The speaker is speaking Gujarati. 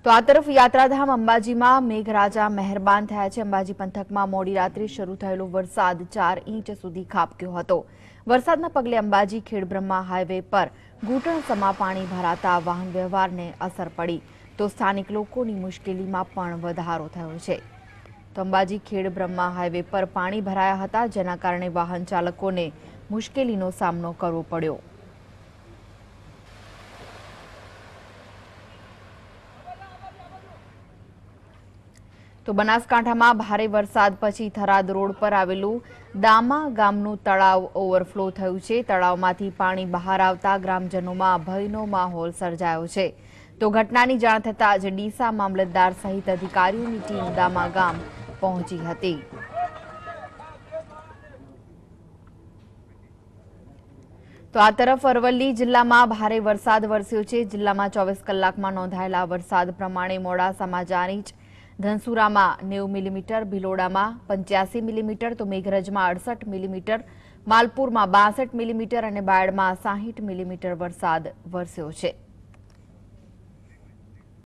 તો આ તરફ યાત્રાધામ અંબાજીમાં મેઘરાજા મહેરબાન થયા છે। અંબાજી પંથકમાં મોડી રાત્રે શરૂ થયેલો વરસાદ 4 ઇંચ સુધી ખાબક્યો હતો। વરસાદના પગલે અંબાજી ખેડબ્રહ્મા હાઈવે પર ઘૂંટણસમા પાણી ભરાતા વાહન વ્યવહારને અસર પડી તો સ્થાનિક લોકોની મુશ્કેલીમાં પણ વધારો થયો છે। તો અંબાજી ખેડબ્રહ્મા હાઈવે પર પાણી ભરાયા હતા, જેના કારણે વાહન ચાલકોને મુશ્કેલીનો સામનો કરવો પડ્યો। તો બનાસકાંઠામાં ભારે વરસાદ પછી થરાદ રોડ પર આવેલું દામા ગામનું તળાવ ઓવરફ્લો થયું છે। તળાવમાંથી પાણી બહાર આવતા ગ્રામજનોમાં ભયનો માહોલ સર્જાયો છે। તો ઘટનાની જાણ થતાં જ ડીસા મામલતદાર સહિત અધિકારીઓની ટીમ દામા ગામ પહોંચી હતી। તો આ તરફ અરવલ્લી જિલ્લામાં ભારે વરસાદ વરસ્યો છે। જિલ્લામાં 24 કલાકમાં નોંધાયેલા વરસાદ પ્રમાણે મોડાસામાં 4 ઇંચ, ધનસુરામાં 90 મિલીમીટર, ભિલોડામાં 85 મિલીમીટર, તો મેઘરજમાં 68 મિલીમીટર, માલપુરમાં 62 મિલીમીટર અને બાયડમાં 60 મિલીમીટર વરસાદ વરસ્યો છે।